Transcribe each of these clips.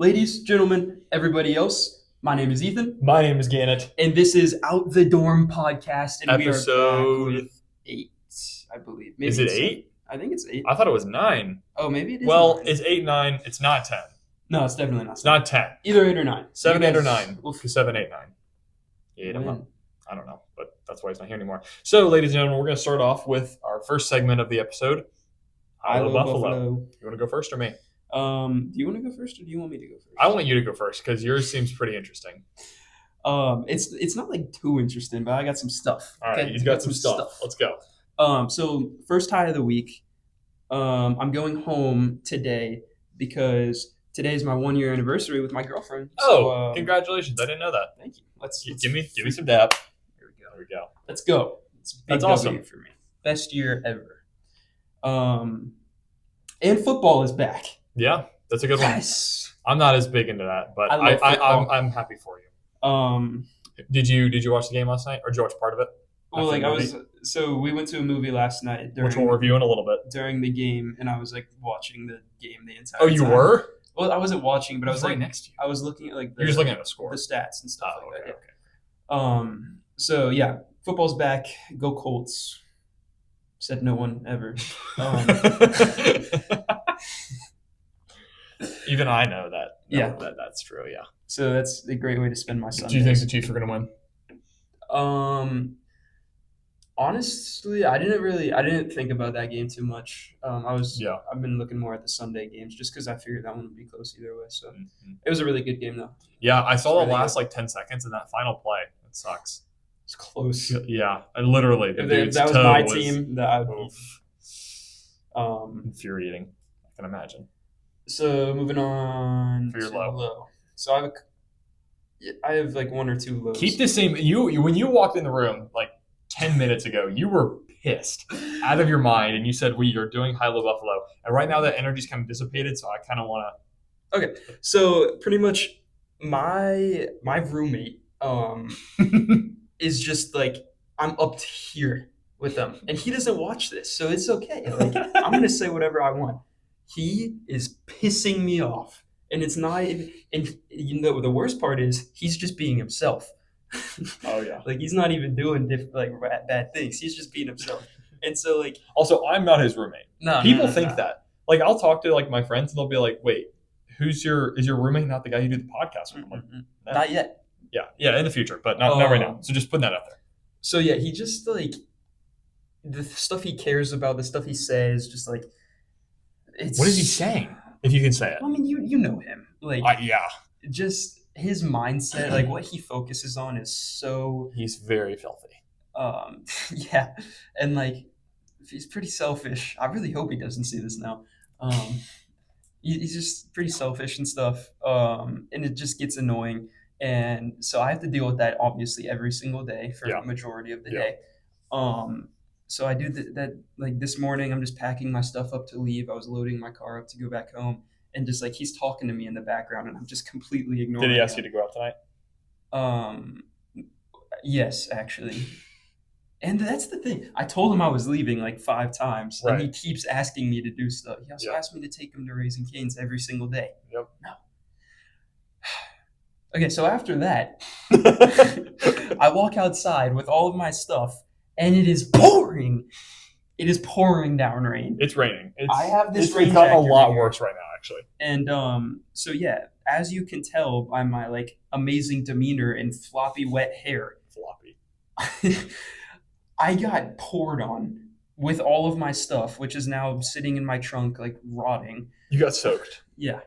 Ladies, gentlemen, everybody else, my name is Ethan, My name is Gannett. and this is Out the Dorm podcast, and we are back Episode. with 8, I believe. Is Maybe it it's 7. 8? I think it's 8. I thought it was 9. Oh, maybe it is Well, 9. it's 8, 9. It's not 10. No, it's definitely not It's 7. not 10. Either 8 or 9. 7, You 8, or guys 9. will 7, 8, 9. Yeah, win. I don't know, but that's why he's not here anymore. So, ladies and gentlemen, we're going to start off with our first segment of the episode. I love Buffalo. You want to go first or me? Do you want to go first, or do you want me to go first? I want you to go first because yours seems pretty interesting. It's not like too interesting, but I got some stuff. All right, Okay? he's got some stuff. Let's go. So first high of the week. I'm going home today because today is my 1-year anniversary with my girlfriend. Oh, congratulations! I didn't know that. Thank you. Let's give me some dap. Here we go. There we go. Let's go. It's a big That's W awesome for me. Best year ever. And football is back. Yeah, that's a good one. Yes. I'm not as big into that, but I love football. I'm happy for you. Did you watch the game last night, or did you watch part of it? So we went to a movie last night Which we'll review in a little bit. during the game, and I was like watching the game the entire time. Oh, you were? Well, I wasn't watching, but I was right like next to you. I was looking at like You're just looking at the score. the stats and stuff Oh, like okay, that. okay. So yeah, football's back. Go Colts. Said no one ever. Even I know that. Yeah. That's true. Yeah. So that's a great way to spend my Sunday. Do you think the Chiefs are going to win? Honestly, I didn't think about that game too much. Yeah. I've been looking more at the Sunday games just because I figured that one would be close either way. So Mm-hmm. it was a really good game though. Yeah, I saw It's the really last good. like 10 seconds in that final play. It sucks. It's close. Yeah, and literally the If dude's that was toe my team, that I'd be. Oof. Infuriating. I can imagine. So moving on For your to low. So I have like one or two lows. Keep the same. You when you walked in the room like 10 minutes ago, you were pissed out of your mind, and you said we are doing high low Buffalo, and right now that energy's kind of dissipated. So I kind of want to. Okay, so pretty much my roommate is just like I'm up to here with them, and he doesn't watch this, so it's okay. Like I'm gonna say whatever I want. He is pissing me off, and it's not. And you know the worst part is he's just being himself. Oh yeah. Like he's not even doing bad things. He's just being himself. And so like also I'm not his roommate. No, people think that. Like I'll talk to like my friends and they'll be like, "Wait, is your roommate not the guy you do the podcast with?" Like, no. Not yet. Yeah, in the future, but not right now. So just putting that out there. So yeah, he just like the stuff he cares about, the stuff he says, just like it's. What is he saying? If you can say it. I mean, you know him, like yeah. Just his mindset, like what he focuses on, is so. He's very filthy. Yeah, and like he's pretty selfish. I really hope he doesn't see this now. He's just pretty selfish and stuff, and it just gets annoying. And so I have to deal with that obviously every single day for the majority of the day. So I do that like this morning. I'm just packing my stuff up to leave. I was loading my car up to go back home, and just like he's talking to me in the background, and I'm just completely ignoring. Did he ask you to go out tonight? Yes, actually. And that's the thing. I told him I was leaving like 5 times, and he keeps asking me to do stuff. He also asked me to take him to Raising Cane's every single day. Yep. No. Okay, so after that, I walk outside with all of my stuff, and it is pouring. It is pouring down rain. It's raining. I have this rain. It's gotten a lot worse right now, actually. And so yeah, as you can tell by my like amazing demeanor and floppy wet hair, I got poured on with all of my stuff, which is now sitting in my trunk, like rotting. You got soaked. Yeah.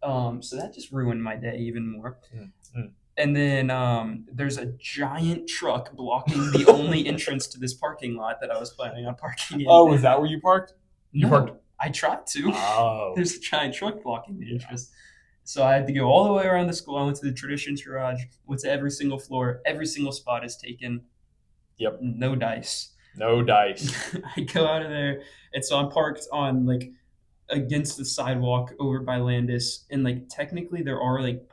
So that just ruined my day even more. Mm-hmm. And then there's a giant truck blocking the only entrance to this parking lot that I was planning on parking in. Oh, is that where you parked? You parked? I tried to. Oh. There's a giant truck blocking the entrance. So I had to go all the way around the school. I went to the Traditions Garage, went to every single floor. Every single spot is taken. Yep. No dice. No dice. I go out of there, and so I'm parked on like against the sidewalk over by Landis, and like technically there are like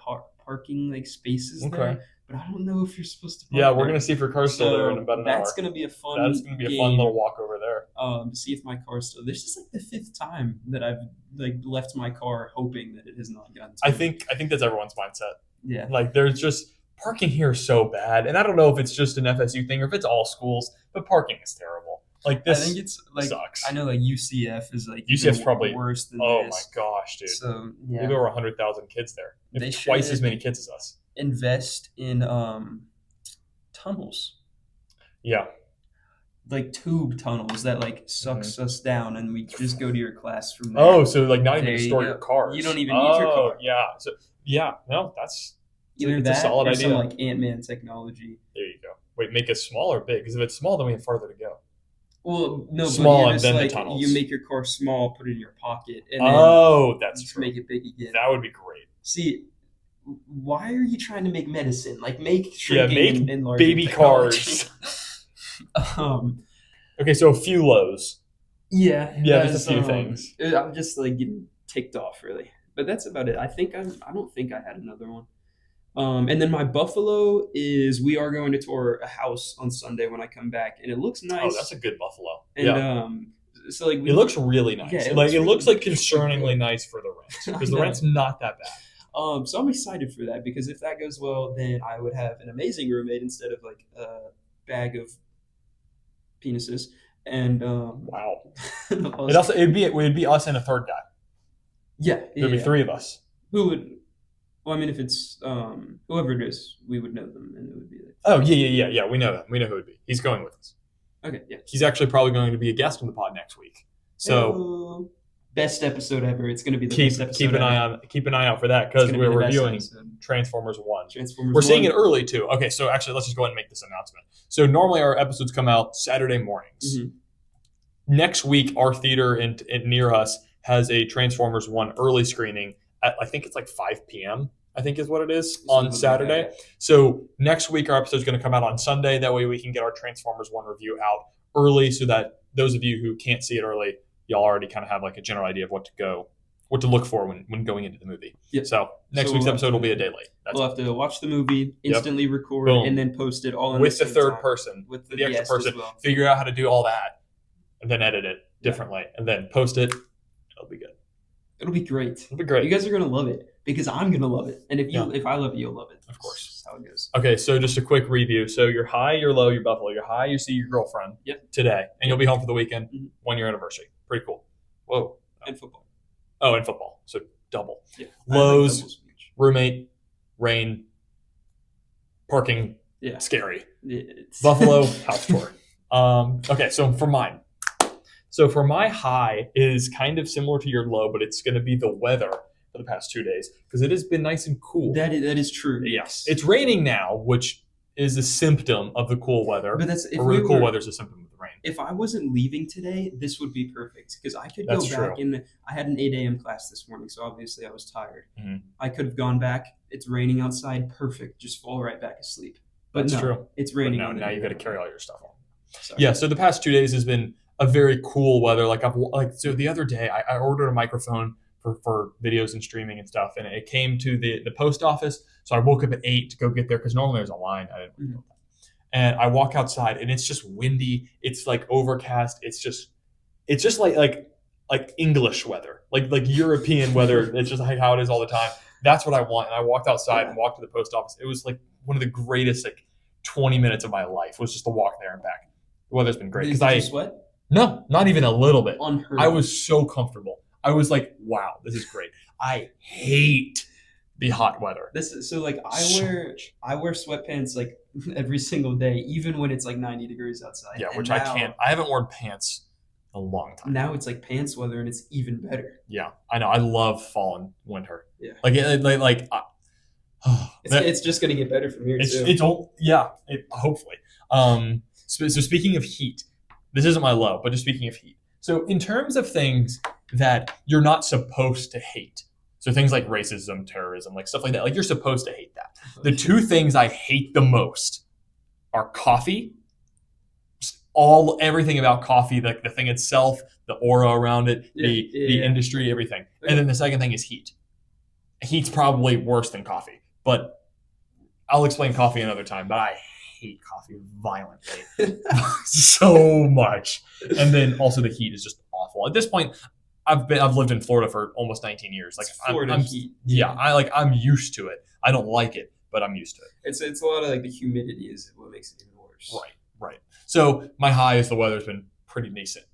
parking like spaces Okay. there, but I don't know if you're supposed to Yeah, park we're there. gonna see if your car's still there in So about an that's hour. gonna be a That's fun gonna be a fun little game. walk over there. To see if my car's still. This is like the fifth time that I've like left my car hoping that it has not gotten I towed. think that's everyone's mindset. Yeah, Like there's just parking here is so bad, and I don't know if it's just an FSU thing or if it's all schools, but parking is terrible. Like I think this it's like sucks. I know like UCF is like UCF's even probably worse than oh my this. gosh, dude. So We have yeah, over 100,000 kids there. We they have twice as should many kids as us. invest in tunnels, Yeah. like tube tunnels that like Mhm. sucks us down, and we just go to your class from there. Oh, so like not even There to you store your go. cars. You don't even need your Oh, car. yeah. So yeah, no, Either it's a that solid or some idea. like Ant-Man technology. There you go. Wait, make it small or big? Because if it's small, then we have farther to go. Well, no, but Small you're and just then the like you tunnels. make your car small, put it in your pocket, and then Oh, that's just true. make it big again. That would be great. See, why are you trying to make medicine? Like make Yeah, shrinking make and enlarging baby technology. cars. um, Okay, so a few lows. yeah, Yeah, just a few things. I'm just like getting ticked off, really. But that's about it. I don't think I had another one. And then my Buffalo is we are going to tour a house on Sunday when I come back, and it looks Oh, that's nice. a good buffalo. And Yeah. so like It looks really nice. yeah, It looks like really concerningly good. nice for the rent. I Because the know. rent's not that bad. So I'm excited for that because if that goes well, then I would have an amazing roommate instead of like a bag of penises. And Wow. us- It would be us and a third guy. yeah, There'd be yeah. three of us. Who would? Well, I mean, if it's whoever it is, we would know them, and it would be like, Oh yeah. We know him. We know who it would be. He's going with us. okay, yeah. He's actually probably going to be a guest on the pod next week. So Heyo. Best episode ever. It's going to be the best episode. keep an eye out for that It's because gonna we're be the best reviewing episode. Transformers One. Transformers. We're seeing 1. it early too. Okay, so actually, let's just go ahead and make this announcement. So normally our episodes come out Saturday mornings. Mhm. Next week, our theater in near us has a Transformers One early screening at I think it's like 5 p.m. I think is what it is on Something like Saturday. that. So next week our episode is going to come out on Sunday. That way we can get our Transformers One review out early, so that those of you who can't see it early, y'all already kind of have like a general idea of what to look for when going into the movie. Yep. So next So week's we'll episode will be a day late. That's We'll have to watch the movie, instantly record, Boom. and then post it all in with the the same third time. person, With the the extra guest as person, well. figure out how to do all that, and then edit it differently, and then post it. It'll be good. It'll be great. It'll be great. You guys are gonna love it because I'm gonna love it, and if I love it, you'll love it. Of course. That's how it goes. Okay, so just a quick review. So you're high, you're low, you're Buffalo. You're high, you see your girlfriend today, and you'll be home for the weekend, Mhm. 1 year anniversary. Pretty cool. Whoa. And football. Oh, and football. So double. Yeah. Lows, I like double speech. roommate, rain, parking, Yeah. scary. It's- Buffalo, house tour. Okay, so for mine. So for my high is kind of similar to your low, but it's going to be the weather for the past 2 days because it has been nice and cool. that is true. Yes. It's raining now, which is a symptom of the cool weather. But that's if or we the cool were, weather is a symptom of the rain. If I wasn't leaving today, this would be perfect because I could That's go back true. and I had an 8 a.m. class this morning, so obviously I was tired. Mhm. I could have gone back. It's raining outside. Perfect. Just fall right back asleep. But That's no, true. it's But raining. no, on the now you got to day. carry all your stuff on. Sorry. Yeah, so the past 2 days has been a very cool weather. So the other day I ordered a microphone for videos and streaming and stuff, and it came to the post office. So I woke up at 8 to go get there because normally there's a line. I didn't know that. And I walk outside and it's just windy. It's like overcast. It's just like English weather, like European weather. It's just like how it is all the time. That's what I want. And I walked outside and walked to the post office. It was like one of the greatest 20 minutes of my life was just to walk there and back. The weather's been great Did you sweat? no, not even a little bit. Unheard I of. was so comfortable. I was like, wow, this is great. I hate the hot weather. So like So I wear sweatpants like every single day, even when it's like 90 degrees outside. Yeah, And which now, I can't. I haven't worn pants a long time. Now it's like pants weather, and it's even better. Yeah, I know. I love fall and winter. Yeah. It's just gonna get better from here too. Hopefully. So speaking of heat, this isn't my low, but just speaking of heat. So in terms of things that you're not supposed to hate, so things like racism, terrorism, like stuff like that, like you're supposed to hate that. The two things I hate the most are coffee, everything about coffee, like the thing itself, the aura around it, the industry, everything. And then the second thing is heat. Heat's probably worse than coffee. But I'll explain coffee another time. But I hate coffee violently, so much. And then also the heat is just awful. At this point, I've lived in Florida for almost 19 years. Like It's Florida I'm heat. yeah, I'm used to it. I don't like it, but I'm used to it. It's a lot of like the humidity is what makes it even worse. Right. So my high is the weather's been pretty decent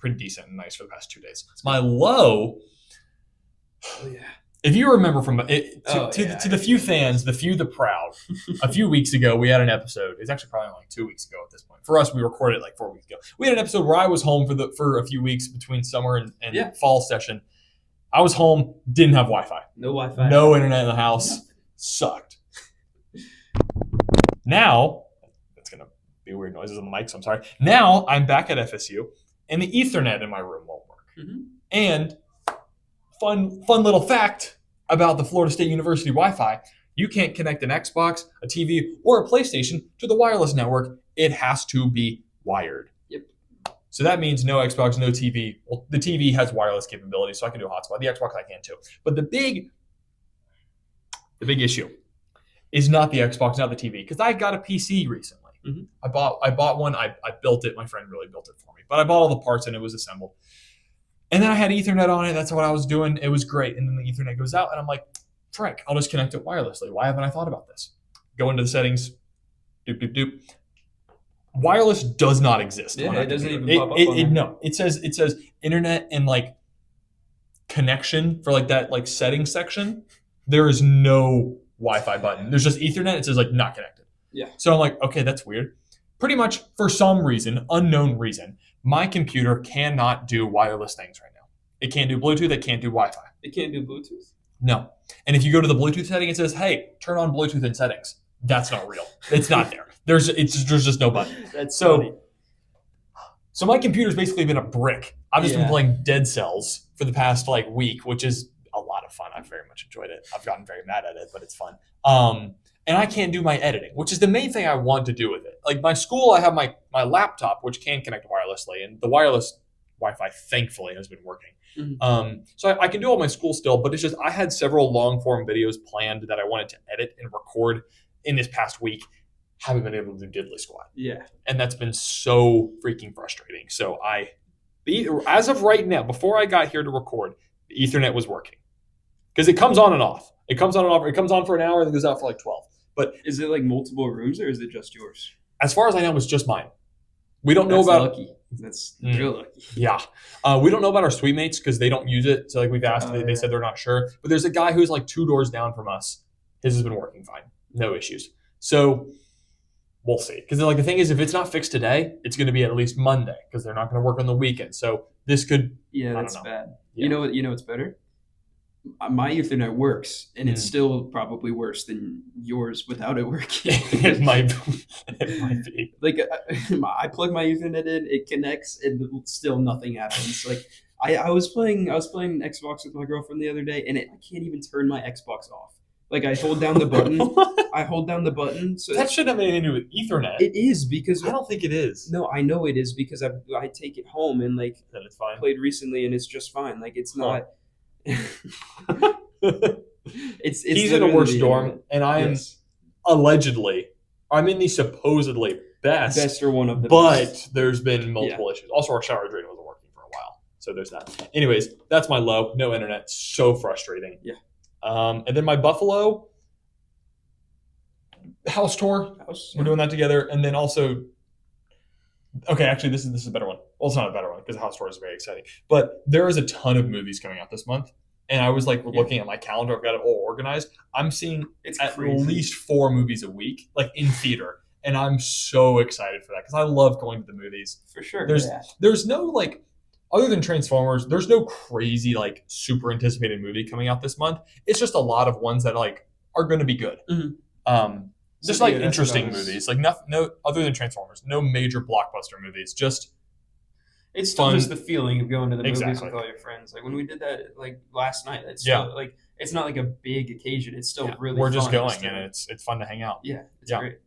and nice for the past 2 days. My low, Oh yeah. if you remember from it, Oh, to, yeah, to the few fans, the few the proud, a few weeks ago we had an episode. It's actually probably like 2 weeks ago at this point. For us, we recorded it like 4 weeks ago. We had an episode where I was home for a few weeks between summer and Yeah. fall session. I was home, didn't have Wi-Fi, No Wi-Fi. no internet in the house, sucked. Now, that's gonna be weird noises on the mic, so I'm sorry. Now I'm back at FSU, and the Ethernet in my room won't work. Mm-hmm. And fun little fact about the Florida State University Wi-Fi: you can't connect an Xbox, a TV, or a PlayStation to the wireless network. It has to be wired. Yep. So that means no Xbox, no TV. Well, the TV has wireless capability, so I can do a hotspot. The Xbox I can too. But the big issue is not the Xbox, not the TV, because I got a PC recently. Mm-hmm. I bought one. I built it. My friend really built it for me, but I bought all the parts and it was assembled. And then I had Ethernet on it. That's what I was doing. It was great. And then the Ethernet goes out, and I'm like, frick, I'll just connect it wirelessly. Why haven't I thought about this? Go into the settings. Doop, doop, doop. Wireless does not exist. Yeah, it doesn't computer. even pop up on there. No, it says internet and like connection for like that like settings section. There is no Wi-Fi button. There's just Ethernet. It says like not connected. Yeah. So I'm like, okay, that's weird. Pretty much for some reason, unknown reason, my computer cannot do wireless things right now. It can't do Bluetooth. It can't do Wi-Fi. It can't do Bluetooth. No. And if you go to the Bluetooth setting, it says, hey, turn on Bluetooth in settings. That's not real. It's not there. There's just no button. That's funny. So my computer's basically been a brick. I've just been playing Dead Cells for the past like week, which is a lot of fun. I've very much enjoyed it. I've gotten very mad at it, but it's fun. And I can't do my editing, which is the main thing I want to do with it. Like my school, I have my laptop, which can connect wirelessly, and the wireless Wi-Fi, thankfully, has been working. Mm-hmm. So I can do all my school still, but it's just I had several long form videos planned that I wanted to edit and record in this past week. Haven't been able to do diddly squat. Yeah. And that's been so freaking frustrating. So as of right now, before I got here to record, the Ethernet was working. Because it comes on and off. It comes on and off. It comes on for an hour and then goes out for like 12. But is it like multiple rooms or is it just yours? As far as I know, it's just mine. We don't know That's about lucky. That's real lucky. Yeah. We don't know about our suite mates because they don't use it. So like we've asked, they said they're not sure. But there's a guy who's like 2 doors down from us. His has been working fine. No issues. So we'll see. Because like the thing is, if it's not fixed today, it's going to be at least Monday because they're not going to work on the weekend. So this could. Yeah, that's bad. Yeah. You know what's better? My Ethernet works, and it's still probably worse than yours without it working. it might be. Like I plug my Ethernet in, it connects, and still nothing happens. Like I was playing Xbox with my girlfriend the other day, and I can't even turn my Xbox off. Like I hold down the button. I hold down the button. So that shouldn't have anything to do with Ethernet. It is because I don't think it is. No, I know it is because I take it home and like then it's fine. Played recently, and it's just fine. Like it's not. It's he's in a worse dorm, and I am allegedly. I'm in the supposedly best or one of the but best. There's been multiple issues. Also, our shower drain wasn't working for a while, so there's that. Anyways, that's my low. No internet, so frustrating. Yeah. And then my Buffalo house tour. We're doing that together, and then also. Okay, actually, this is a better one. Well, it's not a better one because the house tour is very exciting. But there is a ton of movies coming out this month. And I was like looking at my calendar. I've got it all organized. I'm seeing at least 4 movies a week, like in theater. And I'm so excited for that because I love going to the movies. For sure. There's no like, other than Transformers, there's no crazy like super anticipated movie coming out this month. It's just a lot of ones that like are going to be good. Mm-hmm. Just like interesting movies, like no other than Transformers, no major blockbuster movies. Just it's still just the feeling of going to the movies Exactly. with all your friends. Like when we did that like last night, it's still, like it's not like a big occasion. It's still really we're fun. just going and it's fun to hang out. Yeah, it's great.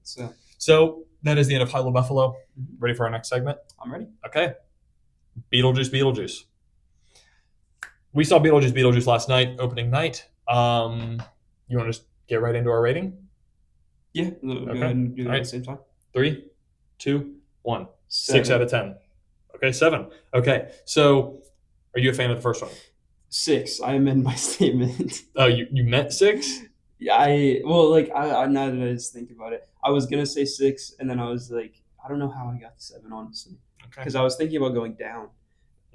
So that is the end of High Low Buffalo. Ready for our next segment? I'm ready. Okay. Beetlejuice. We saw Beetlejuice last night, opening night. You want to just get right into our rating? Yeah, go Okay. ahead and do it All at the right. same time. 3, 2, 1. 6 out of Seven. 10. Okay, 7. Okay, so are you a fan of the first one? Six. I amend my statement. Oh, you meant 6? Yeah, well, like I now that I just think about it, I was gonna say six, and then I was like, I don't know how I got the seven, honestly, Okay. because I was thinking about going down.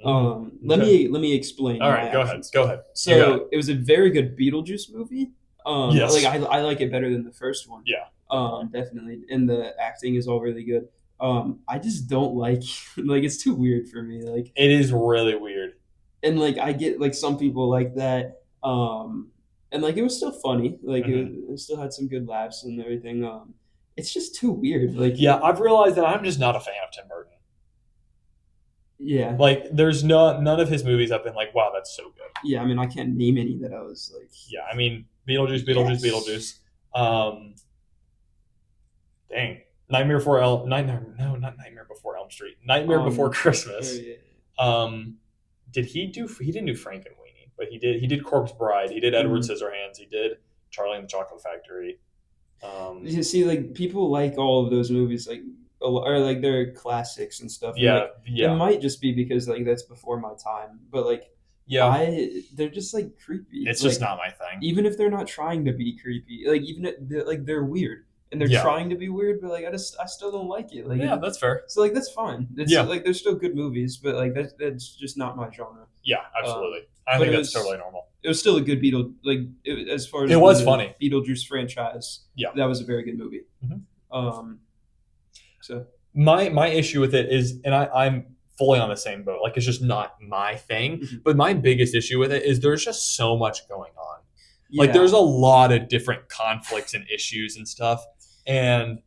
Let Okay. me explain All my right, go ahead. actions. Go ahead. You got it. So it was a very good Beetlejuice movie. Like Yes. I like it better than the first one. Yeah, definitely. Definitely, and the acting is all really good. I just don't like like it's too weird for me. Like It is really weird. and like I get like some people like that. And like it was still funny. Like Hmm. it still had some good laughs and everything. It's just too weird. Like Yeah, I've realized that I'm just not a fan of Tim Burton. yeah, Like, there's none of his movies I've been like, wow, that's so good. yeah. I mean, I can't name any that I was like, Yeah, I mean, Beetlejuice, Beetlejuice, yes. Beetlejuice. Um, Dang, Nightmare Before Elm. Nightmare, no, not Nightmare Before Elm Street. Nightmare Before Christmas. Yeah. Um, did he do? He didn't do Frankenweenie, but he did. He did Corpse Bride. He did Edward Mm. Scissorhands. He did Charlie and the Chocolate Factory. Um, You see, like people like all of those movies, like or like they're classics and stuff, and yeah, like it yeah, might just be because like that's before my time, but like yeah. they're just like creepy. It's just Like not my thing. even if they're not trying to be creepy, like even if they're weird and they're Yeah, trying to be weird, but like I still don't like it. Like yeah, it, that's fair. so like that's fine. It's Yeah, like they're still good movies, but like that's just not my genre. yeah, absolutely. I But think that's totally normal. it was still a good as far It as was the funny. Beetlejuice franchise. Yeah. That was a very good movie. Mhm. Um, so My issue with it is, and I'm fully on the same boat. Like, it's just not my thing. mhm. But my biggest issue with it is there's just so much going on. Like, there's Yeah, a lot of different conflicts and issues and stuff. And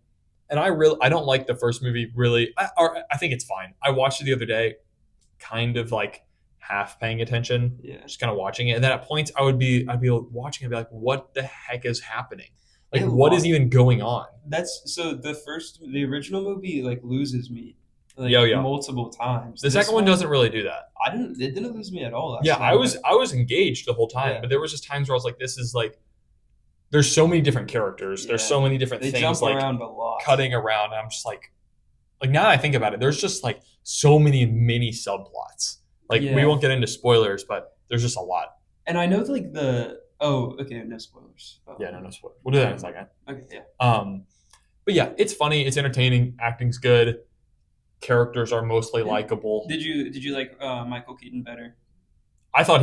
I don't like the first movie really. I think it's fine. I watched it the other day, kind of like half paying attention, yeah. just kind of watching it. And then at points I'd be watching and be like, what the heck is happening? Like, It what is lot. even going on? That's so the original movie like loses me Yo, like yo. multiple times. The This second one one, doesn't really do that. I didn't. It didn't lose me at all Yeah, actually. But I was engaged the whole time, yeah, but there was just times where I was like, this is like there's so many different characters, there's yeah, so many different they things jump like around a lot. cutting around, and I'm just like now that I think about it, there's just like so many mini subplots. Like, we Yeah, won't get into spoilers, but there's just a lot. and I know like the okay, no spoilers. Yeah, no spoilers. We'll do that in a second. Okay, yeah. Um, but yeah, it's funny, it's entertaining, acting's good, characters are mostly Yeah. likable. Did you like Michael Keaton better? I thought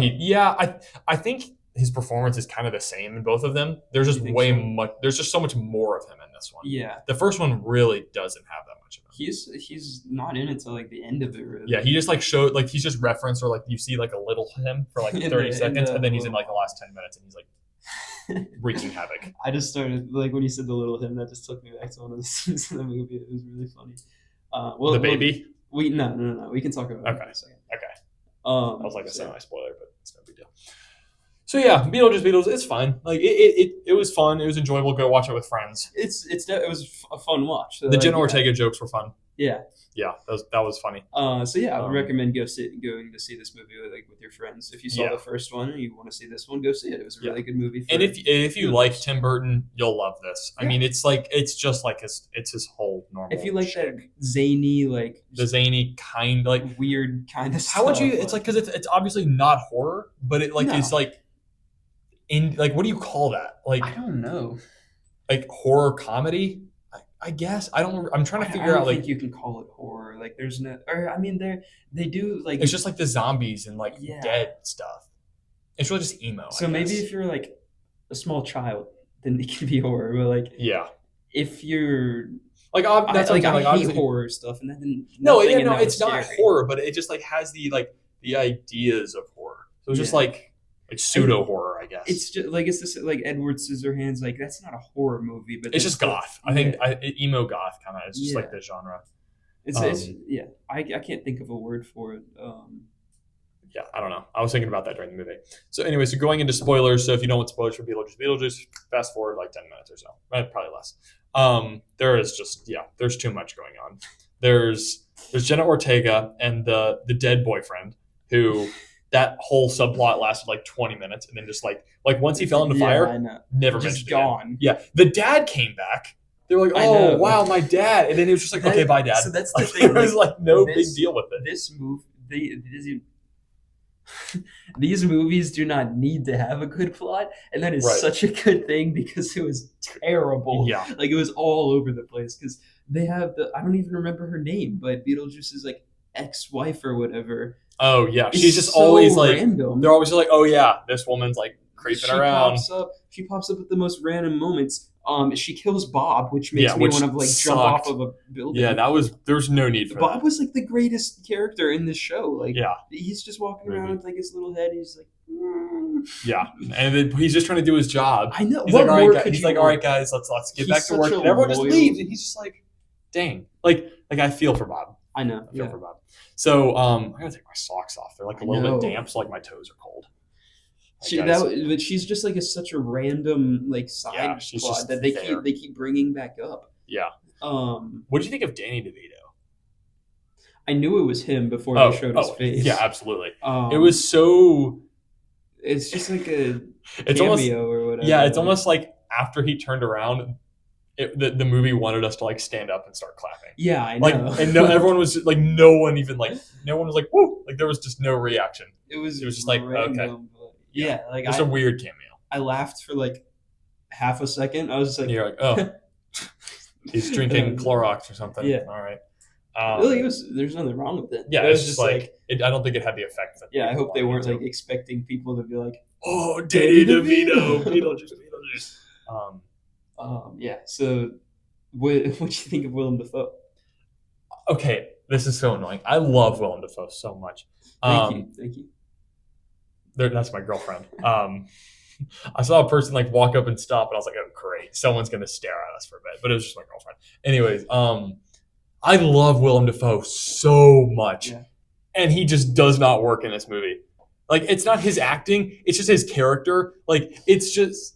I think his performance is kind of the same in both of them. There's You just think so? there's just so much more of him in this one. Yeah, The first one really doesn't have that much of him. he's not in it till like the end of it Yeah, really. he just like showed like he's just referenced, or like you see like a little him for like 30 In seconds, the and then he's in little like the last 10 minutes and he's like wreaking havoc. I just started like when you said the little him, that just took me back to one of the scenes in the movie. It was really funny. The baby? We no. We can talk about it Okay. in a second. Okay. That was like a So semi spoiler, but it's no big deal. So yeah, Beetlejuice, it's fine. Like, it was fun. It was enjoyable. Go watch it with friends. it was a fun watch. So The like Jenna yeah, Ortega jokes were fun. yeah. Yeah, that was funny. So yeah, I would Um, recommend going to see this movie with your friends. If you saw yeah, the first one and you want to see this one, go see it. It was a yeah. really good movie And for if you like Beetlejuice. Tim Burton, you'll love this. I Yeah, mean, it's just like it's his whole if you normal like that shtick. zany like The just zany kind, like, weird kind of how would you? stuff, It's like, because it's obviously not horror, but it like is no, like in like, what do you call that? I don't know. Like horror comedy. I guess I don't. I'm trying to I figure don't out think like you can call it horror. Like there's no, or I mean they do like it's just like the zombies and like yeah. dead stuff. It's really just emo, I So maybe guess. if you're like a small child, then it can be horror. But like Yeah, if you're, like that's what I'm saying. I Like, hate obviously, horror stuff, and then no, nothing yeah, in no, that was it's not scary. horror, but it just like has the ideas of horror. So it's just Yeah, like and pseudo horror, I guess. it's just like it's this like Edward Scissorhands. Like that's not a horror movie, but It's that's just the goth. I yeah think emo goth kind of. It's just like yeah. the genre. It's Um, yeah. I can't think of a word for it. yeah, I don't know. I was thinking about that during the movie. So anyway, so going into spoilers. So if you don't want spoilers for Beetlejuice, fast forward like 10 minutes or so, probably less. There is just there's too much going on. There's Jenna Ortega and the dead boyfriend who that whole subplot lasted like 20 minutes, and then just like once he fell into Yeah, I fire, know. never Just mentioned again. gone. Yeah, the dad came back. They were like, I "Oh know. wow, my dad," and then it was just like, "Okay, bye, So dad." that's the Like there thing. was Like like no big this, deal with it. this move, these movies do not need to have a good plot, and that is Right. such a good thing because it was terrible. Yeah. Like it was all over the place because they have the I don't even remember her name, but Beetlejuice's like ex-wife or whatever Oh yeah, she's is just always so like they're random. always like, "Oh yeah, this woman's like creeping around." She pops up at the most random moments. She kills Bob, which Yeah, makes me want which to like jump off sucked. of a Yeah, building. that was there's no need for Bob that. was like the greatest character in this show. Like Yeah, he's just walking around movie. with like his little head. He's like, "Mm." Yeah, and then he's just trying to do his job. I know. He's like, What "All right, more guys." could He's you like, "All right, want? guys, let's get He's back to such work," a and everyone just loyal. leaves, and he's just like, "Dang!" Like I feel for Bob. I know. I feel Yeah, for Bob. So I gotta take my socks off. They're like a I little bit know. damp, so like my toes are cold. All right, She that, guys. but she's just like such a random like Yeah, side she's plot just that there. they keep bringing back up. Yeah. Um, What do you think of Danny DeVito? I knew it was him before they Oh, showed his oh, yeah, face. absolutely. It Um, was so. it's just like a It's almost. cameo or Yeah, whatever. it's Like, almost like after he turned around, the movie wanted us to like stand up and start clapping. yeah, I Like, know. and no, everyone was just, like, no one even like, no one was like, woo! Like there was just no reaction. It was It was just like, okay, random, but yeah, yeah, like just a weird cameo. I laughed for like half a second. I was just And like, you're like, oh, he's drinking Clorox or something. yeah. All right. Really, it was. There's nothing wrong with it. Yeah, It it's was just just like, like I don't think it had the effect that yeah. I people hope they wanted it weren't to. like expecting people to be like, Oh, Danny Danny DeVito, DeVito. Beetlejuice, Beetlejuice. Yeah. So, what do you think of Willem Dafoe? Okay, this is so annoying. I love Willem Dafoe so much. Thank you, Um, thank you. that's my girlfriend. I saw a person like walk up and stop, and I was like, "Oh, great! Someone's gonna stare at us for a bit." But it was just my girlfriend. Anyways, I love Willem Dafoe so much, Yeah. and he just does not work in this movie. Like, it's not his acting; it's just his character. Like, it's just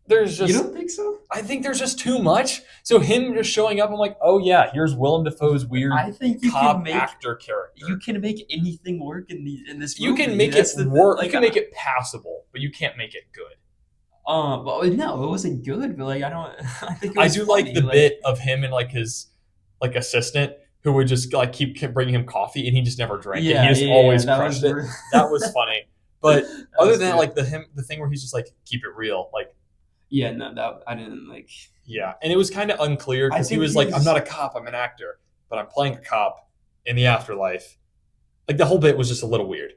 there's You just don't think so? I think there's just too much. So him just showing up, I'm like, oh yeah, here's Willem Dafoe's weird I think you can cop make actor character. you can make anything work in this You movie. can make That's it the work. like. You can make it passable, but you can't make it good. Well, no, it wasn't good, but like I don't. I think it I was do like funny. the Like, bit of him and like his like assistant who would just like keep bringing him coffee and he just never drank it. He yeah, just yeah, always that crushed was it. That was funny. But that other was than that, good. like the thing where he's just like keep it real, like Yeah, no, that I didn't like. yeah, and it was kind of unclear I because he think was like, I'm he's. not a cop, I'm an actor, but I'm playing a cop in the afterlife. Like the whole bit was just a little weird.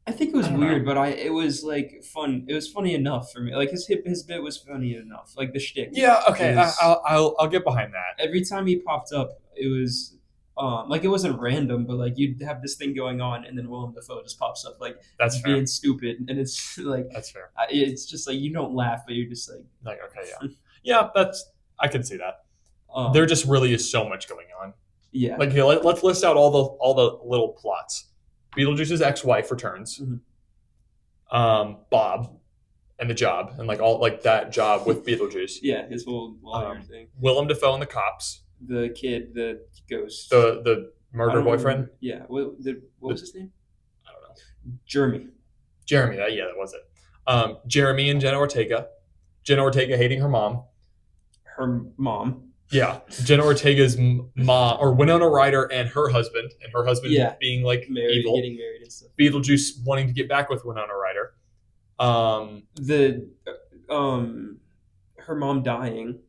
I think it I was don't know. weird, but it was like fun. It was funny enough for me. Like his bit was funny enough. Like the shtick Yeah, okay, was I'll get behind that. every time he popped up, it was like it wasn't random, but like you'd have this thing going on, and then Willem Dafoe just pops up like That's fair. being stupid, and it's like That's fair. it's just like you don't laugh, but you're just like Like okay, yeah, yeah, that's I can see that. There um just really is so much going on. yeah. Like here, let's list out all the little plots. Beetlejuice's ex-wife returns. Mhm. Bob and the job and like all like that job with Beetlejuice. Yeah, his whole lawyer thing. Willem Dafoe and the cops. The kid, the ghost. The I murder don't boyfriend. remember. Yeah. What was his name? I don't know. Jeremy. Jeremy. That was it. Jeremy and Jenna Ortega. Jenna Ortega hating her mom. Her mom. Yeah, Jenna Ortega's mom, or Winona Ryder and her husband Yeah. being like Married, evil. getting married and stuff. Beetlejuice wanting to get back with Winona Ryder. The her mom dying.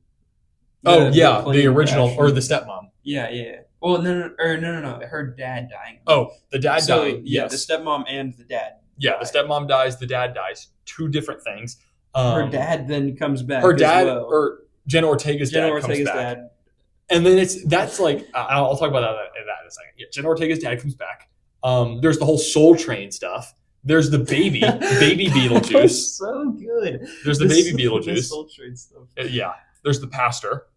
Oh yeah, the plane original crash. or the stepmom. Yeah, yeah. Well, no. Her dad dying. Oh, the dad So dying. yeah, Yes. the stepmom and the dad. Yeah, the stepmom dies, the dad dies. Two different things. Her dad then comes back. Her as dad well. or Jenna Ortega's Jenna dad Ortega's comes back. dad. And then that's like I'll talk about that in a second. Yeah, Jenna Ortega's dad comes back. There's the whole Soul Train stuff. There's the baby That Beetlejuice. was so good. There's the baby Beetlejuice. The Soul Train stuff. Yeah. There's the pastor.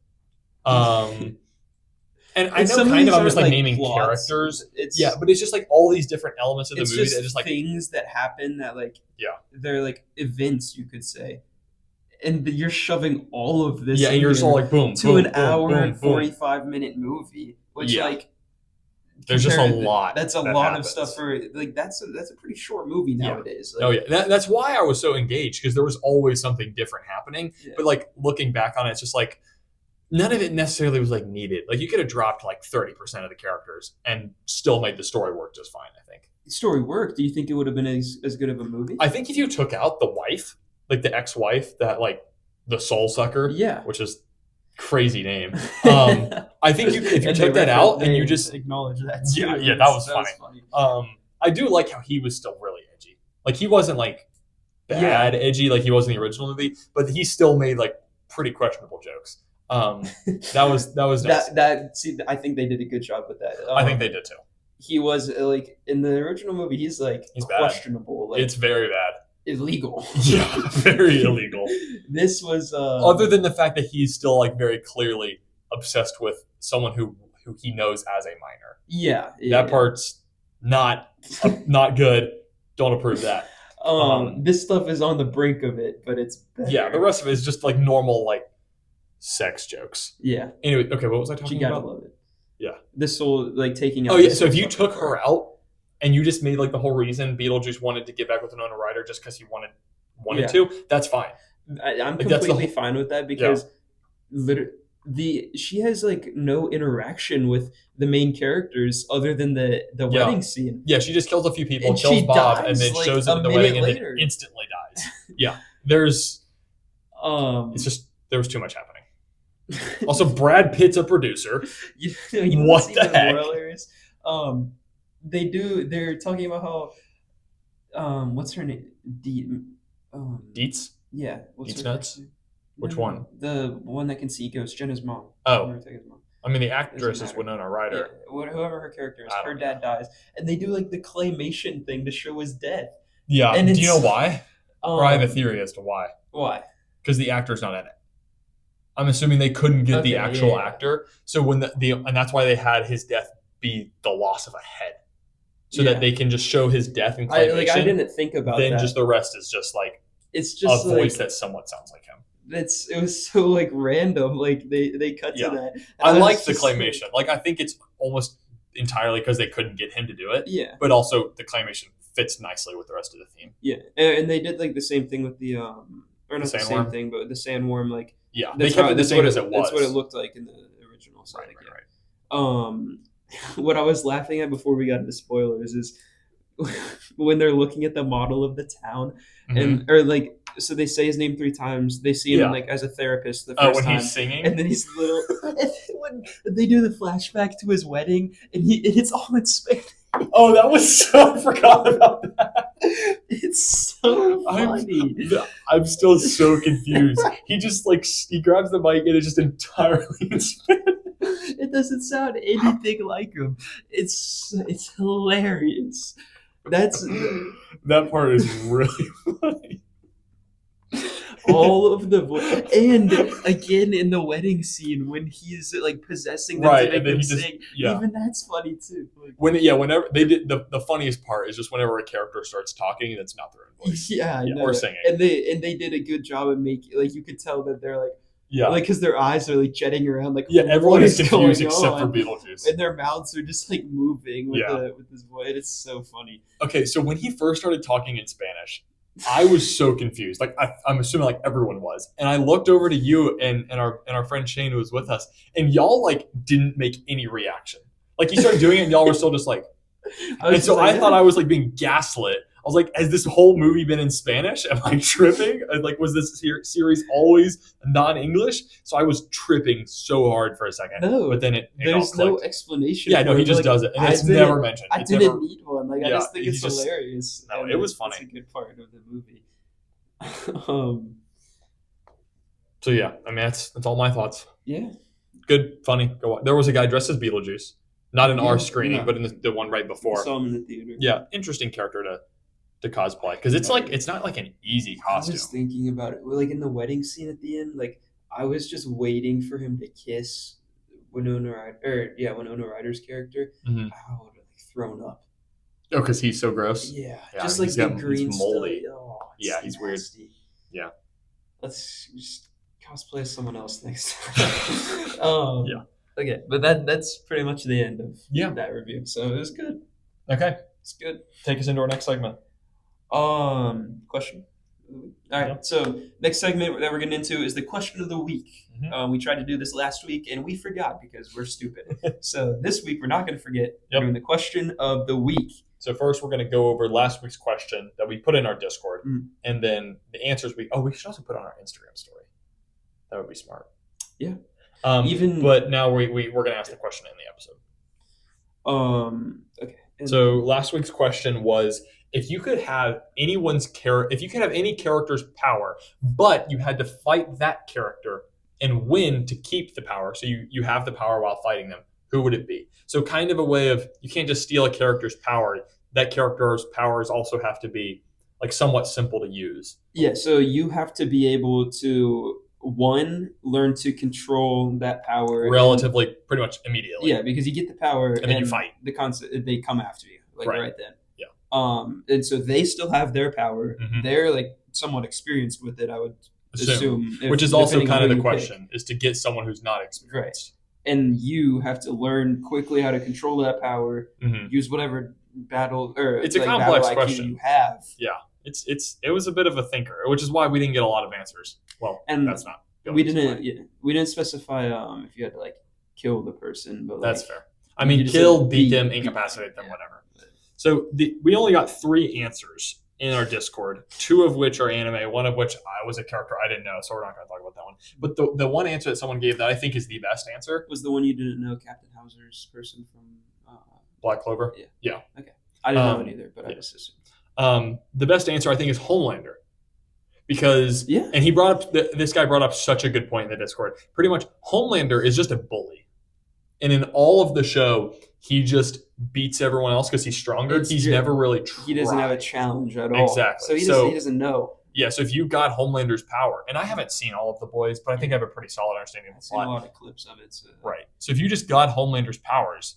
And I And know some of kind these of I'm just aren't, like like, naming plots. characters. It's Yeah, but it's just like all these different elements of the it's movie just that just like things that happen that like yeah. they're like events, you could say, and you're shoving all of this Yeah, and in you're just here all like boom to boom, an boom, hour boom, and boom. 45-minute movie, which Yeah. like There's just a compared to lot that's a that lot of stuff happens. for like that's a pretty short movie Yeah. nowadays. Oh Like, yeah. That's why I was so engaged because there was always something different happening. yeah, But like looking back on it, it's just like none of it necessarily was like needed. Like you could have dropped like 30% of the characters and still made the story work just fine, I think. the story worked. Do you think it would have been as good of a movie? I think if you took out the wife, like the ex-wife, that like the soul sucker, Yeah. which is crazy name. I think if you And they took that out and you they just acknowledge that yeah, too. yeah, that was That funny. was funny. I do like how he was still really edgy. Like he wasn't like Yeah. bad edgy like he was in the original movie, but he still made like pretty questionable jokes. That was nice. That see, I think they did a good job with that. I think they did too. He was like in the original movie, he's like He's bad. questionable, like It's very bad. illegal. Yeah, very illegal. This was Other than the fact that he's still like very clearly obsessed with someone who he knows as a minor. yeah, That part's not not good. Don't approve that. This stuff is on the brink of it, but it's better. Yeah, the rest of it is just like normal like sex jokes. Yeah, Anyway, okay, what was I you talking gotta about? love it. Yeah. This whole like taking out. Oh yeah, this so whole if you stuff took her out and you just made like the whole reason Beetlejuice wanted to get back with Winona Ryder just because he wanted Yeah. to, that's fine. I'm Like, that's the completely whole- fine with that because she has like no interaction with the main characters other than the Yeah. wedding scene. Yeah, she just kills a few people, And kills she Bob, and dies, then like, shows a up at the minute wedding later. and then instantly dies. Yeah, there's Um, it's just there was too much happening. Also, Brad Pitt's a producer. you know What what's the even heck? more hilarious? They're talking about how what's her name? Dietz? Yeah, what's Dietz her nuts? first name? Which No, one? The one that can see ghosts, Jenna's mom. Oh, Ortega's mom. I mean the actress Doesn't is matter. Winona Yeah, Ryder. whoever her character is, I her don't dad dies, and they do like the claymation thing to show his death. Yeah, And do you know it's- why? Or I have a theory as to why. Why? Because the actor's not in it. I'm assuming they couldn't get the Okay, actual yeah. actor, so when and that's why they had his death be the loss of a head, so Yeah. that they can just show his death in I claymation. didn't think about then that. just the rest is just like It's a just voice like that somewhat sounds like him. it was so like random. Like they cut Yeah. to that. And I was like the just claymation. Like I think it's almost entirely because they couldn't get him to do it, yeah, but also the claymation fits nicely with the rest of the theme. yeah, and they did like the same thing with the or not the same sandworm? thing, but the sandworm. Like Yeah, they kept it the same as it was. That's what it looked like in the original. So Right, like, right, yeah. right. What I was laughing at before we got into spoilers is when they're looking at the model of the town, and or like so they say his name 3 times. They see him Yeah. like as a therapist the Oh, first when time. he's singing. And then he's little. And then when they do the flashback to his wedding, and it's all in Spanish. Oh, that was so. I forgot about that. It's so funny. I'm still so confused. He just like he grabs the mic and it's just entirely in Spanish. It doesn't sound anything like him. It's hilarious. That's That part is really funny. all of the and again in the wedding scene when he's like possessing them Right, to make and then them he just- sing. yeah. Even that's funny too. Like, Whenever they did the funniest part is just whenever a character starts talking and it's not their own voice. yeah, I Yeah, know. or singing. And they did a good job of making like you could tell that they're like Yeah. like because their eyes are like jetting around like Yeah, everyone what is confused going except for on? Beetlejuice. And their mouths are just like moving with Yeah. with his voice. It's so funny. Okay, so when he first started talking in Spanish, I was so confused. Like I'm assuming like everyone was, and I looked over to you and our friend Shane who was with us, and y'all like didn't make any reaction. Like he started doing it, and y'all were still just like. And so I thought I was like being gaslit. I was like, has this whole movie been in Spanish? Am I tripping? Like, was this series always non-English? So I was tripping so hard for a second. No, but then it there's all no clicked. explanation. Yeah, no, for he it. just Like, does it, and I it's didn't- never mentioned. I It's didn't never- need one. Like I Yeah, just think he's it's just- hilarious. No, and it was It's funny. a good part of the movie. So yeah, I mean that's all my thoughts. Yeah. Good, funny. Go on. There was a guy dressed as Beetlejuice, not in Yeah, our screening, no. but in the one right I before. saw him in the theater. Yeah, interesting character to cosplay because it's like it's not like an easy I costume. was thinking about it. Like in the wedding scene at the end, like I was just waiting for him to kiss Winona Ryder's character. Mhm. I would have like thrown up. Oh, because he's so gross. Yeah, Yeah, just like he's the got- he's green moldy. stuff. Oh, it's Yeah, he's weird. nasty. Yeah. Let's just cosplay as someone else next time. Yeah. Okay, but that's pretty much the end of Yeah. that review. So it was good. Okay. It's good. Take us into our next segment. Question. All Yeah. right. So next segment that we're getting into is the question of the week. Mhm. We tried to do this last week and we forgot because we're stupid. So this week we're not going to forget. We're Yep. doing the question of the week. So first, we're going to go over last week's question that we put in our Discord, Mm. and then the answers we should also put on our Instagram story. That would be smart. Yeah. But now we're going to ask the question in the episode. Okay. So last week's question was, if you could have any character's power, but you had to fight that character and win to keep the power, so you have the power while fighting them, who would it be? So kind of a way of, you can't just steal a character's power. That character's powers also have to be like somewhat simple to use. Yeah, so you have to be able to learn to control that power Relatively, pretty much immediately. Yeah, because you get the power and then you fight. The concept they come after you right then. Yeah. And so they still have their power. Mhm. They're like somewhat experienced with it, I would assume. Which is also depending on kind of who the you question, is to get someone who's not experienced. And you have to learn quickly how to control that power. Mhm. Use whatever battle or It's a like, complex battle IQ question. you have. Yeah, it was a bit of a thinker, which is why we didn't get a lot of answers. Well, And that's not. we didn't specify if you had to like kill the person, but That's like, fair. I mean, you just kill, said beat them, beat incapacitate them, yeah. whatever. So we only got 3 answers in our Discord, 2 of which are anime, one of which I was a character I didn't know, so we're not going to talk about that one. But the one answer that someone gave that I think is the best answer was the one you didn't know, Captain Hauser's person from Black Clover. Yeah. Okay. I didn't know it either, but I just assumed. The best answer I think is Homelander. Because and he brought up this guy brought up such a good point in the Discord. Pretty much Homelander is just a bully. And in all of the show, he just beats everyone else because he's stronger. He's never really tried. He doesn't have a challenge at all. Exactly. So he doesn't know. Yeah, so if you got Homelander's power, and I haven't seen all of The Boys, but I think I have a pretty solid understanding of the plot. I've seen a lot of clips of it. So. Right. So if you just got Homelander's powers,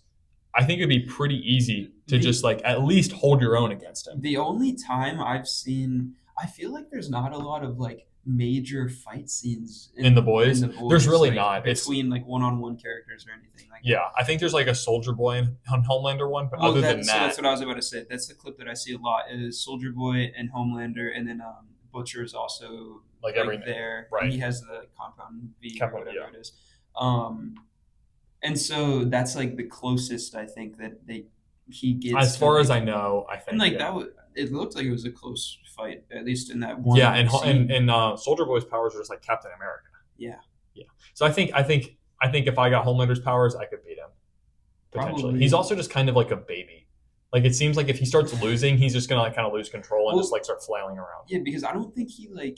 I think it'd be pretty easy to just like at least hold your own against him. The only time I've seen, I feel like there's not a lot of like major fight scenes in The Boys. There's really not between like one-on-one characters or anything like that. I think there's like a Soldier Boy on Homelander one, but other than that, so that's what I was about to say. That's the clip that I see a lot is Soldier Boy and Homelander, and then Butcher is also like there. Right. He has the compound V or whatever it is. And so that's like the closest I think that he gets. As far as I know, I think. And like that was, it looked like it was a close fight, at least in that one. Yeah, and Soldier Boy's powers are just like Captain America. Yeah. So I think if I got Homelander's powers, I could beat him. Potentially. Probably. He's also just kind of like a baby. Like it seems like if he starts losing, he's just gonna like kind of lose control and just like start flailing around. Yeah, because I don't think he like.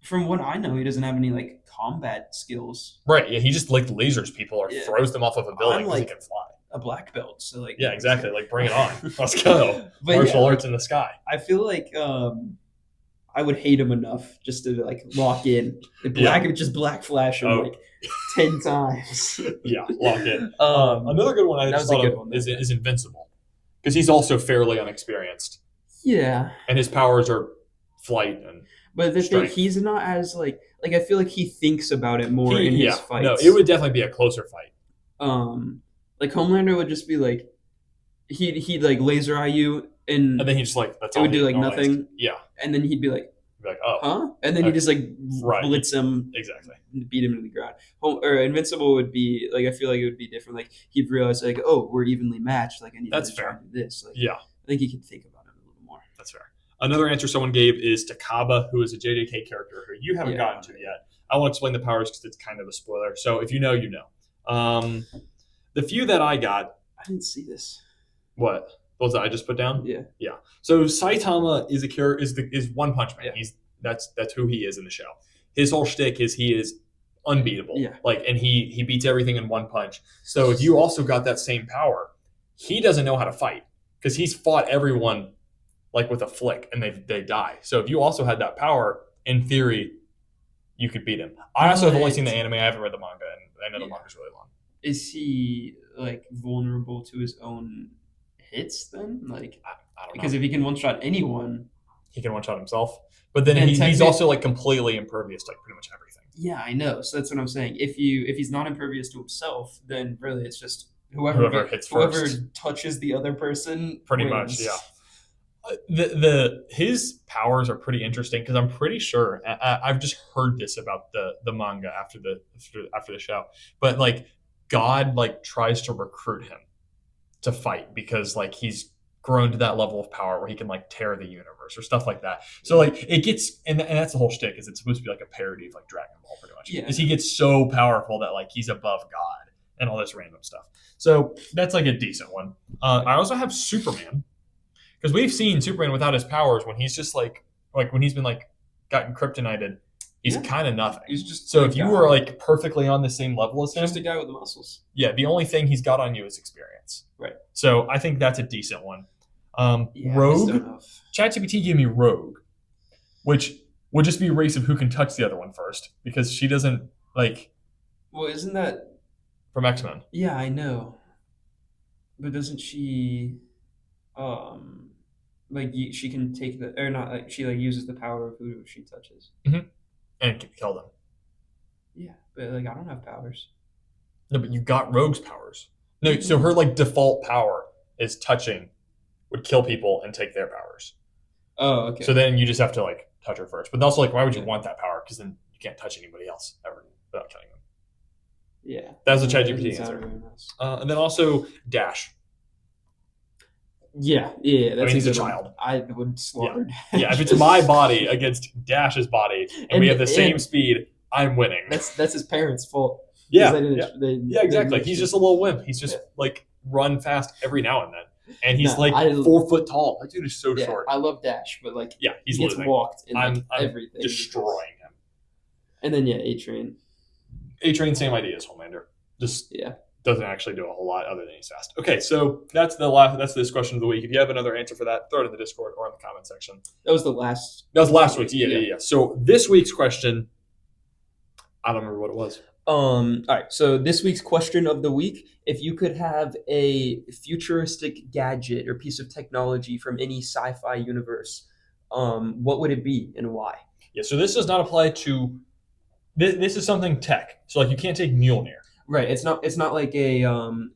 From what I know, he doesn't have any like combat skills. Right. Yeah, he just like lasers people or throws them off of a building because he can fly. A black belt, so like. Yeah, exactly. Like bring it on. Let's go. Martial arts in the sky. I feel like I would hate him enough just to like lock in. Just black flash him like 10 times. Yeah, lock in. Another good one I just thought of is Invincible, because he's also fairly unexperienced. Yeah. And his powers are flight and. But the thing, he's not as like I feel like he thinks about it more in his fights. No, it would definitely be a closer fight. Like Homelander would just be like, he'd like laser eye you, and then he just like it would do like nothing. Yeah, and then he'd be like, oh, huh? And then he just like blitz him, exactly, beat him to the ground. Or Invincible would be like, I feel like it would be different. Like he'd realize like, oh, we're evenly matched. Like I need to try to do this. Like, I think he could think about it a little more. That's fair. Another answer someone gave is Takaba, who is a JJK character who you haven't gotten to yet. I won't explain the powers because it's kind of a spoiler. So if you know, you know. The few that I got, I didn't see this. What was that I just put down? Yeah. So Saitama is a character is One Punch Man. Yeah. That's who he is in the show. His whole shtick is he is unbeatable. Yeah. And he beats everything in one punch. So if you also got that same power, he doesn't know how to fight because he's fought everyone like with a flick and they die. So if you also had that power, in theory, you could beat him. I also have only seen the anime. I haven't read the manga, and I know the manga's really long. Is he like vulnerable to his own hits then? Like I don't know. Because if he can one shot anyone, he can one shot himself. But then he's also like completely impervious to like pretty much everything. Yeah, I know. So that's what I'm saying. If he's not impervious to himself, then really it's just Whoever hits whoever first, touches the other person pretty much. Yeah. wins. The his powers are pretty interesting because I'm pretty sure I've just heard this about the manga after the show, but like God like tries to recruit him to fight because like he's grown to that level of power where he can like tear the universe or stuff like that. So like it gets and that's the whole shtick is it's supposed to be like a parody of like Dragon Ball pretty much. Yeah. Is he gets so powerful that like he's above God and all this random stuff. So that's like a decent one. I also have Superman because we've seen Superman without his powers when he's just like when he's been like gotten kryptonited, he's Yeah. kind of nothing. He's just So a if you guy. were like perfectly on the same level as He's him, just a guy with muscles. yeah, the only thing he's got on you is experience. Right. So I think that's a decent one. Yeah, Rogue. ChatGPT gave me Rogue, which would just be a race of who can touch the other one first because she doesn't like Well, isn't that? from X Men. Yeah, I know. But doesn't she? Um, like she can take the or not like she like uses the power of who she touches. Mm-hmm. And can kill them. Yeah, but like I don't have powers. No, but you got Rogue's powers. No, so her like default power is touching would kill people and take their powers. Oh, okay. So then you just have to like touch her first. But also like why would you Yeah. want that power? Because then you can't touch anybody else ever without killing them. Yeah. That was a That ChatGPT doesn't sound answer. very nice. And then also Dash. Yeah, I that's mean, he's a good one. child. I would slaughter Yeah, if it's my body against Dash's body and we have the same speed, I'm winning. That's his parents' fault. Yeah, They didn't, yeah, they, yeah, exactly. they He's just a little wimp. He's just like run fast every now and then, and he's like 4 foot tall. That dude is so short. I love Dash, but like Yeah, he's he gets losing. walked in like, I'm everything. destroying him. And then A-Train. A-Train, same idea as Homelander. Just Yeah. doesn't actually do a whole lot other than he's fast. Okay, so that's this question of the week. If you have another answer for that, throw it in the Discord or in the comment section. That was the last. That was last week's. Yeah. So this week's question, I don't remember what it was. All right. So this week's question of the week: if you could have a futuristic gadget or piece of technology from any sci-fi universe, what would it be and why? Yeah. So this does not apply to. This is something tech. So like you can't take Mjolnir. Right. It's not like a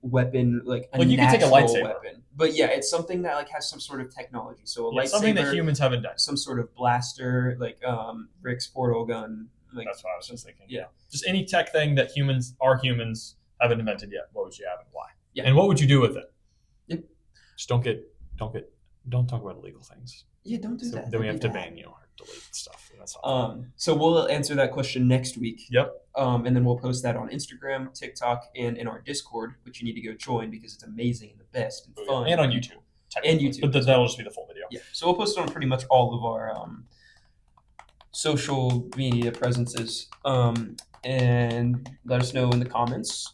weapon like a you can take a lightsaber. weapon. But yeah, it's something that like has some sort of technology. So a lightsaber, something that humans haven't done. some sort of blaster, like Rick's portal gun. Like, that's what I was just thinking. Yeah. Just any tech thing that humans haven't invented yet. What would you have and why? Yeah. And what would you do with it? Yep. Just don't talk about illegal things. Yeah, don't do that. Then we have to ban you or delete stuff. That's so we'll answer that question next week. Yep. And then we'll post that on Instagram, TikTok, and in our Discord, which you need to go join because it's amazing and the best and fun. And on YouTube. And YouTube. But that'll just be the full video. Yeah. So we'll post it on pretty much all of our social media presences. And let us know in the comments.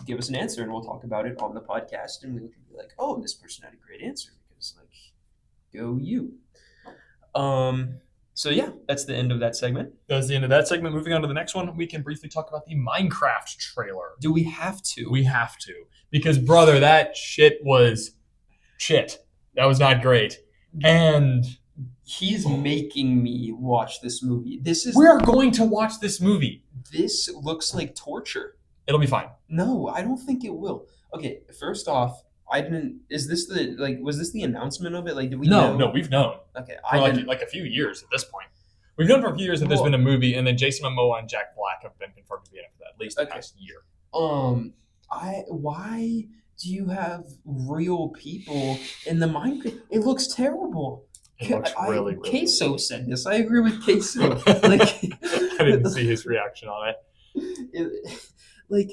Give us an answer, and we'll talk about it on the podcast. And we can be like, "Oh, this person had a great answer," because like, go you. So yeah, that's the end of that segment. That's the end of that segment. Moving on to the next one, we can briefly talk about the Minecraft trailer. Do we have to? We have to. Because brother, that shit was shit. That was not great. And he's making me watch this movie. We're going to watch this movie. This looks like torture. It'll be fine. No, I don't think it will. Okay, first off, was this the announcement of it? Like, did we know? No, we've known. Okay, for like a few years at this point. We've known for a few years that there's been a movie, and then Jason Momoa and Jack Black have been confirmed to be in it for that at least the past year. Why do you have real people in the Minecraft? It looks terrible. It looks really Queso said this. I agree with Queso. Like, I didn't see his reaction on it. Like,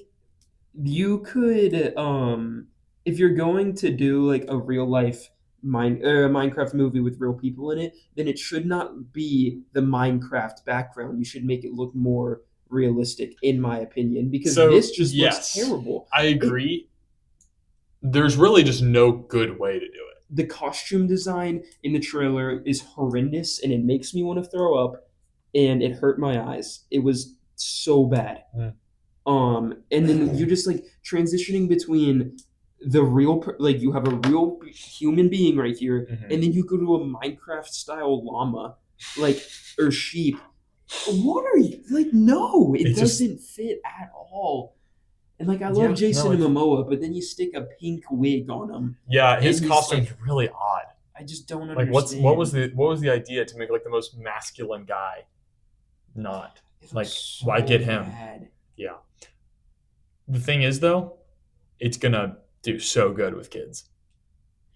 you could if you're going to do like a real life Minecraft movie with real people in it, then it should not be the Minecraft background. You should make it look more realistic, in my opinion, because this just looks terrible. I agree. There's really just no good way to do it. The costume design in the trailer is horrendous, and it makes me want to throw up, and it hurt my eyes. It was so bad. And then you're just like transitioning between the real, like you have a real human being right here, and then you go to a Minecraft style llama, like, or sheep, What are you like? No, it It just doesn't fit at all. And like, I love yeah, no, Jason it's Momoa, but then you stick a pink wig on him, yeah, his and he's costume's like, really odd. I just don't Like what was understand. the idea to make like the most masculine guy not It looks like why get so him? bad. Yeah. The thing is though, it's gonna do so good with kids.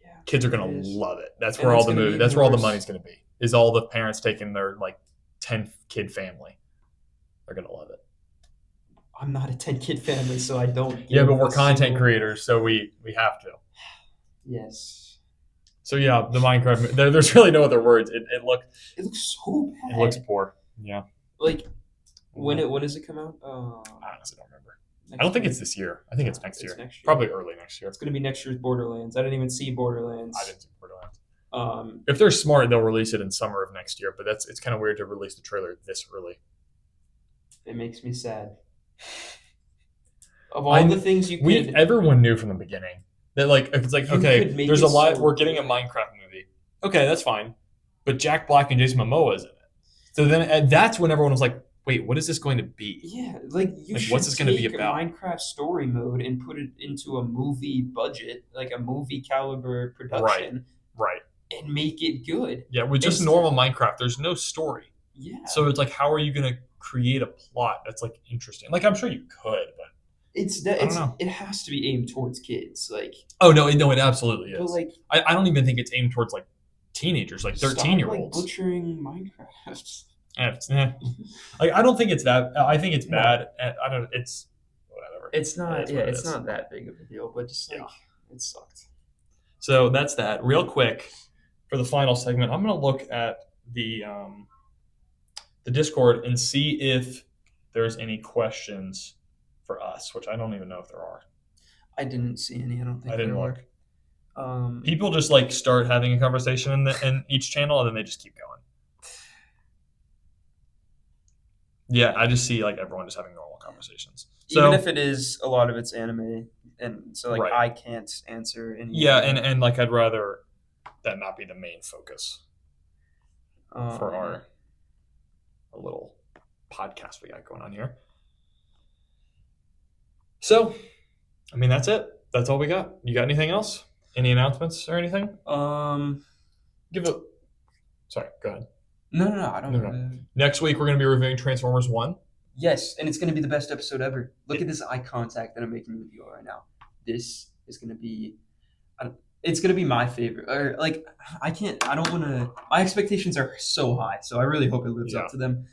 Yeah, Kids are it gonna is, love it. That's and where all it's the gonna be movie. even That's where all the worse. money's gonna be. Is all the parents taking their like 10 kid family. They're gonna love it. I'm not a 10 kid family, so I don't Yeah, but give we're a content single. creators, so we have to. Yes, So yeah, the Minecraft. There's really no other words. it looks so It looks bad. poor. Yeah. Like, Mhm. when does it come out? I honestly don't remember. I don't Next think year. it's this year. I think it's No, next it's year. next year. Probably early next year. It's gonna be next year's Borderlands. I didn't even see I Borderlands. didn't see Borderlands. Um, If they're smart, they'll release it in summer of next year. But it's kind of weird to release the trailer this early. it makes me sad. Of all the I things you we could, everyone knew from the beginning that like it's like you okay, could make there's it a lot. so We're getting a good. Minecraft movie. Okay, that's fine. But Jack Black and Jason Momoa is in it. So then and that's when everyone was like, wait, what is this going to be? Yeah, like, you Like, what's should this going to be take about? Minecraft story mode and put it into a movie budget, like a movie caliber Right, production, right. and make it good. Yeah, with just Instead, normal Minecraft, there's no story. yeah, So it's like, how are you going to create a plot that's like interesting? Like, I'm sure you could, but I don't know. it has to be aimed towards kids. Like, Oh no, it absolutely but is. like, I don't even think it's aimed towards like teenagers, like 13 stop year like olds. butchering Minecraft. Like I don't think it's that. I think it's No, bad. I don't. It's whatever. it's It not. is Yeah, what it it's is. not that big of a deal, but just Yeah. like, it sucked. So that's that. Real quick for the final segment, I'm gonna look at the Discord and see if there's any questions for us, which I don't even know if there are. I didn't see any. I don't I think didn't there look. were. People just like start having a conversation in each channel and then they just keep going. Yeah, I just see like everyone just having normal conversations. Even if So it is, a lot of it's anime, and so like, right, I can't answer any yeah, anime. and like I'd rather that not be the main focus for Um, our little podcast we got going on here. So, I mean, that's it. That's all we got. You got anything else? Any announcements or anything? um, Give it. Sorry, go ahead. no, I don't No, no. really. Next week we're going to be reviewing Transformers One. Yes, and it's gonna be the best episode ever. Look at this eye contact that I'm making with you all right now. This is gonna be. It's gonna be my favorite. Or like, I can't. I don't want to. My expectations are so high, so I really hope it lives Yeah. up to them.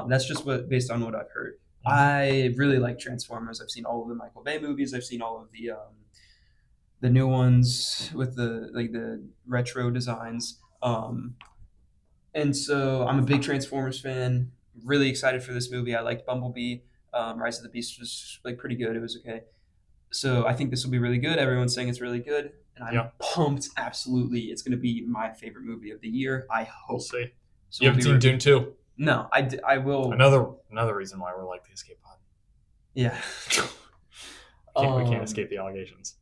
That's just what based on what I've heard. Mhm. I really like Transformers. I've seen all of the Michael Bay movies. I've seen all of the new ones with the retro designs. And so I'm a big Transformers fan. Really excited for this movie. I liked Bumblebee. Rise of the Beast was like pretty good. It was okay. So I think this will be really good. Everyone's saying it's really good, and I'm Yeah. pumped. Absolutely, it's going to be my favorite movie of the year. I We'll hope. see. So You haven't seen Dune 2? No, I will. Another reason why we're like the escape pod. Yeah. We can't escape the allegations.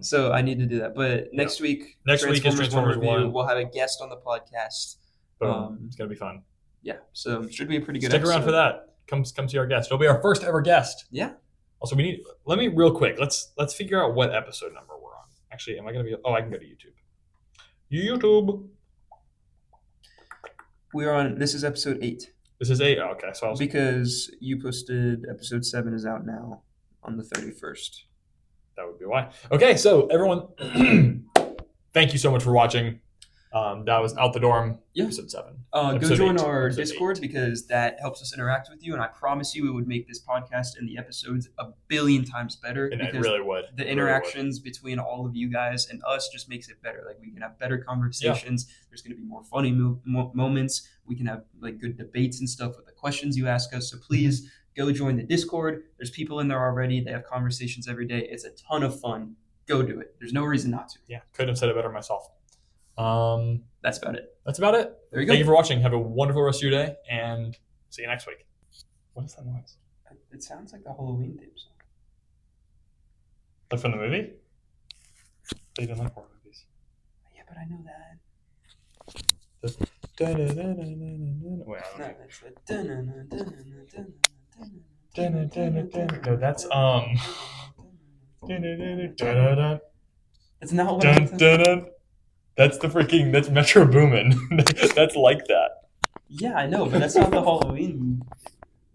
So I need to do that. But Yeah. next week, Next week is Transformers review. 1. We'll have a guest on the podcast. Boom. It's gonna be fun. Yeah, so should be a pretty good Stick episode. around for that. Come see our guest. It'll be our first ever guest. Yeah. Also, we need. Let me real quick. Let's figure out what episode number we're on. Actually, am I gonna be? Oh, I can go to YouTube. YouTube. We're on. This is episode 8 This is 8. Oh, okay, so I was. because you posted episode 7 is out now on the 31st. That would be why. Okay, so everyone, thank you so much for watching. That was Out the Dorm, Yeah. episode 7. Go Episode join 8. our Episode Discord 8. because that helps us interact with you, and I promise you, it would make this podcast and the episodes a billion times better. And it because really would. the It really interactions between all of you guys and us just makes it better. Like, we can have better conversations. There's going to be more funny moments. We can have like good debates and stuff with the questions you ask us. So please go join the Discord. There's people in there already. They have conversations every day. It's a ton of fun. Go do it. There's no reason not to. Yeah, couldn't have said it better myself. That's about it. That's about it. There you go. Thank you for watching. Have a wonderful rest of your day, and see you next week. What is that noise? It sounds like the Halloween theme song. Like from the movie? They didn't like horror movies. Yeah, but I know that. Wait, I No, don't it's a know. No, that's It's not what I'm dun saying. dun dun. That's the freaking. That's Metro Boomin. That's like that. Yeah, I know, but that's not the Halloween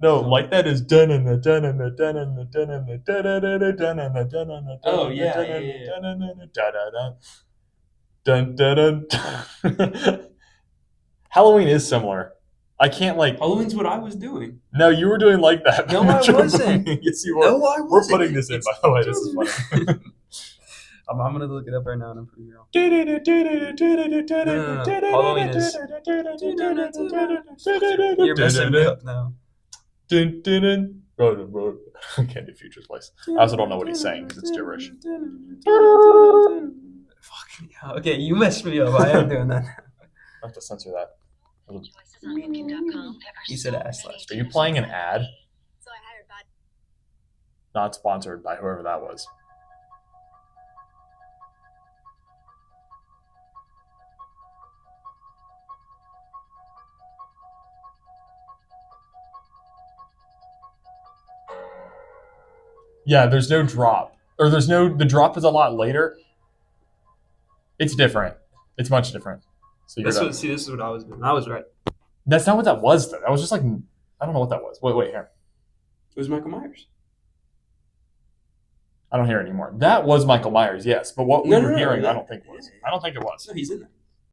No, song. like that is dun dun dun dun dun dun dun dun dun dun Oh yeah, yeah, yeah, yeah. dun dun dun. Halloween is similar. I can't like. Halloween's what I was doing. No, you were doing like that. No, I Metro wasn't. Boomin. Yes, you were. No, I We're wasn't. putting this in, It's by the way. This is funny. I'm gonna look it up right now and I'm proving you wrong. No, no, no. Halloween is. You're messing me up now. I can't do Future's voice. I also don't know what he's saying because it's gibberish. Fuck yeah. Okay, you messed me up. I am doing that now. I have to censor that. You said ass last. Are you playing an ad? Not sponsored by whoever that was. Yeah, there's no drop. Or there's no, the drop is a lot later. It's different. It's much different. So you're That's done. what. See, this is what I was doing. I was right. That's not what that was, though. That was just like, I don't know what that was. Wait, here. It was Michael Myers. I don't hear it anymore. That was Michael Myers, yes. But what we No, were no, no. hearing, I don't think was. I don't think it was. No, he's in there.